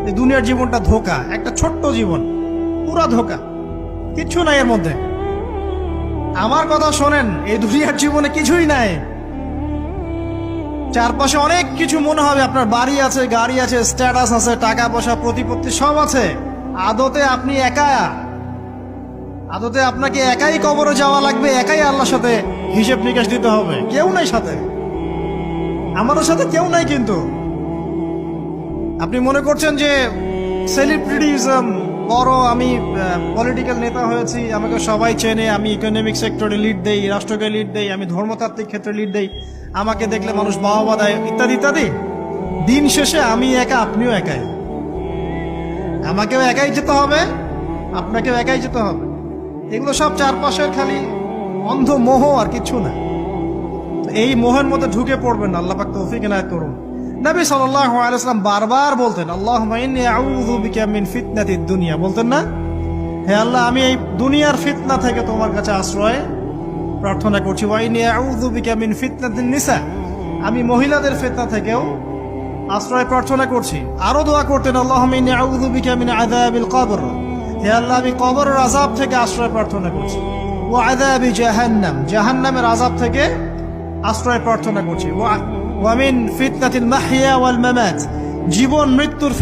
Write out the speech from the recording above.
এই দুনিয়ার জীবনটা ধোঁকা, একটা ছোট্ট জীবন, পুরা ধোঁকা, কিচ্ছু নাই এর মধ্যে। আমার কথা শোনেন, এই দুনিয়ার জীবনে কিছুই নাই। চারপাশে অনেক কিছু মনে হবে, আপনার বাড়ি আছে, গাড়ি আছে, স্ট্যাটাস আছে, টাকা পয়সা, প্রতিপত্তি সব আছে। আদতে আপনি একা, আদতে আপনাকে একাই কবরে যাওয়া লাগবে, একাই আল্লাহর সাথে হিসেব নিকাশ দিতে হবে। কেউ নাই সাথে, আমাদের সাথে কেউ নাই। কিন্তু আপনি মনে করছেন যে সেলিব্রিটিজম, বড় আমি পলিটিক্যাল নেতা হয়েছি, আমাকে সবাই চেনে, আমি ইকোনমিক সেক্টরে লিড দেই, রাষ্ট্রকে লিড দেই, আমি ধর্মতাত্ত্বিক ক্ষেত্রে লিড দেই, আমাকে দেখলে মানুষ বাহবা দেয়, ইত্যাদি ইত্যাদি। দিন শেষে আমি একা, আপনিও একাই। আমাকেও একাই যেতে হবে, আপনাকেও একাই যেতে হবে। এগুলো সব চারপাশের খালি অন্ধ মোহ, আর কিছু না। এই মোহের মধ্যে ঢুকে পড়বেন না, আল্লাহ পাক তৌফিক এনায়েত করুন। নবী সাল্লাল্লাহু আলাইহি ওয়াসাল্লাম বারবার বলতেন, আল্লাহুম্মা ইন্নী আউযু বিকা মিন ফিতনাতিদ দুনিয়া, বলতেন না? হে আল্লাহ, আমি এই দুনিয়ার ফিতনা থেকে তোমার কাছে আশ্রয় প্রার্থনা করছি। ওয়া ইন্নী আউযু বিকা মিন ফিতনাতিন নিসা, আমি মহিলাদের ফিতনা থেকেও আশ্রয় প্রার্থনা করছি। আরো দোয়া করতেন, আল্লাহুম্মা ইন্নী আউযু বিকা মিন আযাবিল কবর, হে আল্লাহ, আমি কবরের আযাব থেকে আশ্রয় প্রার্থনা করছি। ওয়া আযাবি জাহান্নাম, জাহান্নামের আযাব থেকে আশ্রয় প্রার্থনা করছি। ওয়া মিন ফিতনাতিল মাহইয়া ওয়াল মামাত, জীবন মৃত্যুর